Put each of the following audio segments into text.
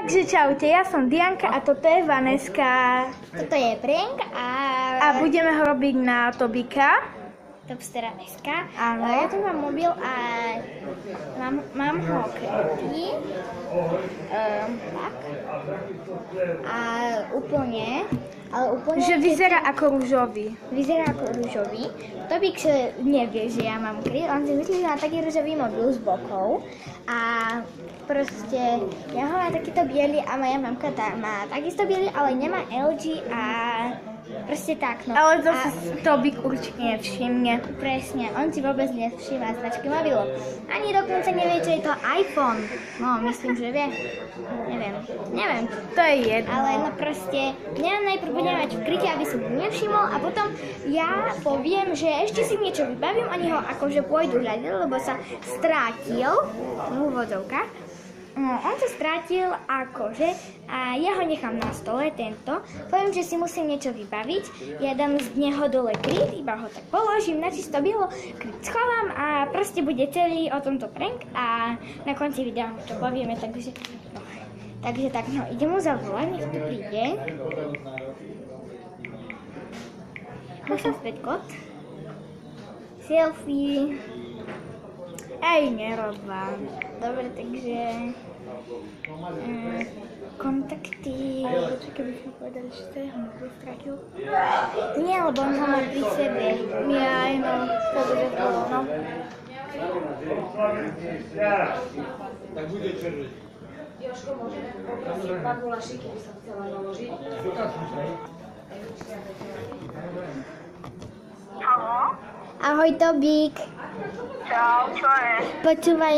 Takže čaute, ja som Dianka a toto je Vaneska. Toto je prank A budeme ho robiť na Tobika. Topstera.sk. Áno. Ja tu mám mobil a mám ho krytý. Tak. A úplne. Že vyzerá ako ružový. Vyzerá ako ružový. Tobik nevie, že ja mám kryt. On si myslí, že má taký ružový mobil s bokov. A proste ja ho mám takýto biely a moja mamka má takisto biely, ale nemá LG a proste tak, no. Ale zase Tobik určite nevšimne. Presne, on si vôbec nevšíma značky mobilu. Ani dokonca nevie, čo je to iPhone. No, myslím, že vie. Neviem. To je jedno. Ale no proste, mňa najprv bude mať v kryte, aby som ho nevšimol a potom ja poviem, že ešte si niečo vybavím, oni ho akože pôjdu hľadať, lebo sa strátil v úvodzovkách. No, on sa strátil akože a ja ho nechám na stole, tento. Poviem, že si musím niečo vybaviť. Ja dám z neho dole kryt, iba ho tak položím na čisto bielo, kryt schovám a proste bude celý o tomto prank a na konci videa to povieme, takže tak, no, idem mu zavolať, nech tu príde. Musím späť kód. Selfie. Ej, nerob vám. Dobre, takže kontakty. Počkaj, by sme povedali, že to je ho mobil stratil. Nie, lebo on ho má pri sebe. Jaj, no, to bude bolo, no. Tak bude červeť. Jožko, môžeme poprosiť Pavula Šiky, by sa chcela naložiť. Haló? Ahoj, Tobík. Čau, čo je? Počúvaj,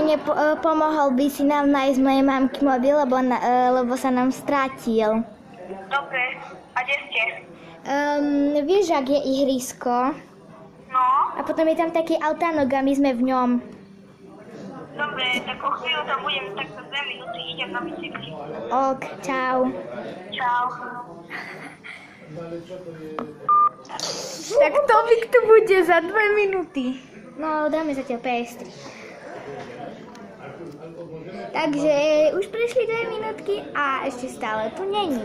pomohol by si nám nájsť mojej mamky mobil, lebo sa nám strátil. Dobre, a kde ste? Vieš, ak je ihrisko? No? A potom je tam taký altánok a my sme v ňom. Dobre, tak o chvíľu tam budem, tak za 2 minúty idem na bicykli. Ok, čau. Čau. Tak Tobik tu bude za 2 minúty. No, dáme zatiaľ PS3. Takže už prešli 2 minútky a ešte stále tu není.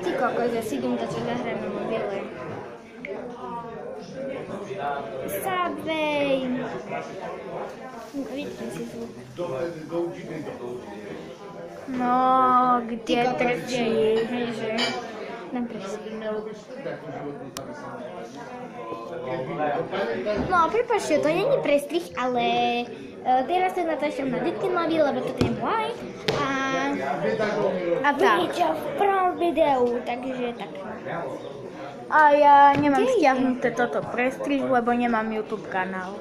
Ty kokos, ja si idem to, čo zahrám na mobile. Subway. Vypni si zvuk. No, kde trčí? Dobre si. No, prepáčte, to není prestrih, ale teraz sa natáčam na detský mobil, lebo toto je môj. A vidíte v prvom videu, takže tak. A ja nemám stiahnuté toto prestrih, lebo nemám YouTube kanál.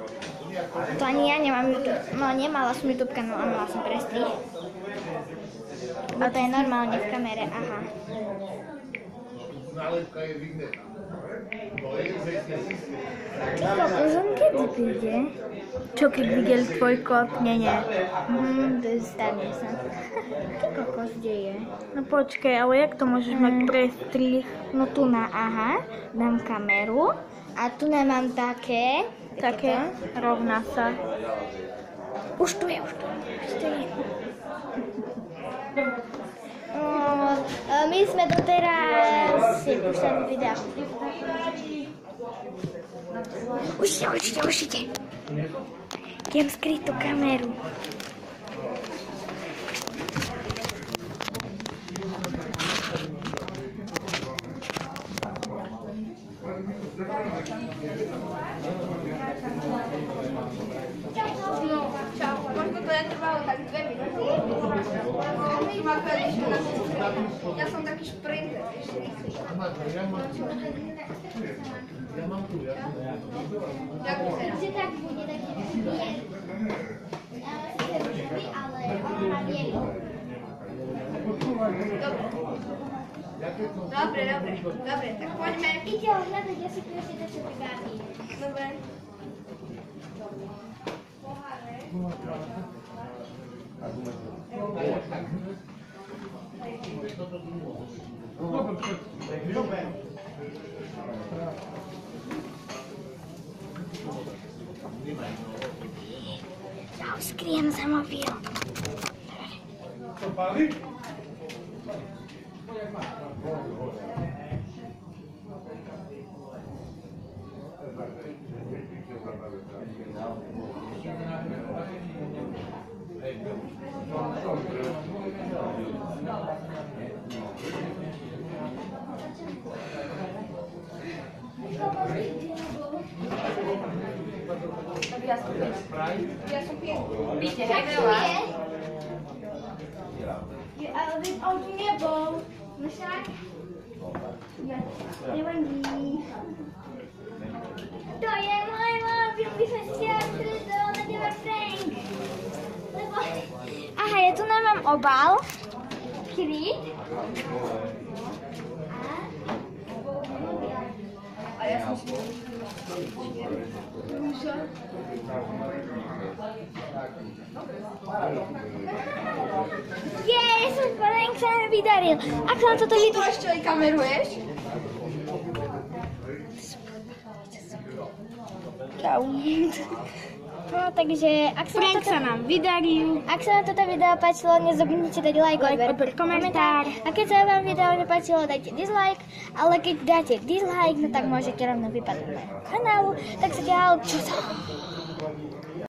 To ani ja nemám YouTube, no nemala som YouTube kanál a mala som prestrih. Bo to je normálne v kamere, aha. Čo, on kedy príde? Čo keď videl tvoj kód? Nie. Stane sa. Ty kokos, kde je? No počkaj, ale jak to môžeš mať prestrih? No tu aha, dám kameru a tu mám také. Také? Rovná sa. Už tu je. My sme doteraz si púšťali videa. Už ide. Idem skryť tú kameru. Čau, možno to netrvalo tak 2 minúty. Ja som taký šprinter, ešte rýchly. Jak vyzerá? Že tak bude taký bielý. Ale on má bielý. Dobre, tak poďme. Ide ho hľadať, ja si tu ešte to, čo vybavím. Dobre. Skriem za mobil. Píte, hej, veľa. Ale veď on tu nebol. No však? Nevadí. To je môj mobil, my sme si stretol na teba prank. Lebo... Aha, ja tu nemám obal. Kryt. A ja som si... Jej, prank sa mi vydaril. Ak sa vám toto Tu video... ešte aj kameruješ? Čau. No, takže, ak sa, Prank sa nám vydaril. ak sa vám toto video páčilo, nezabudnite dať like, odber, komentár. A keď sa vám video nepáčilo, dajte dislike, ale keď dáte dislike, no tak môžete rovno vypadnúť z kanálu. Tak sa ďal, čus.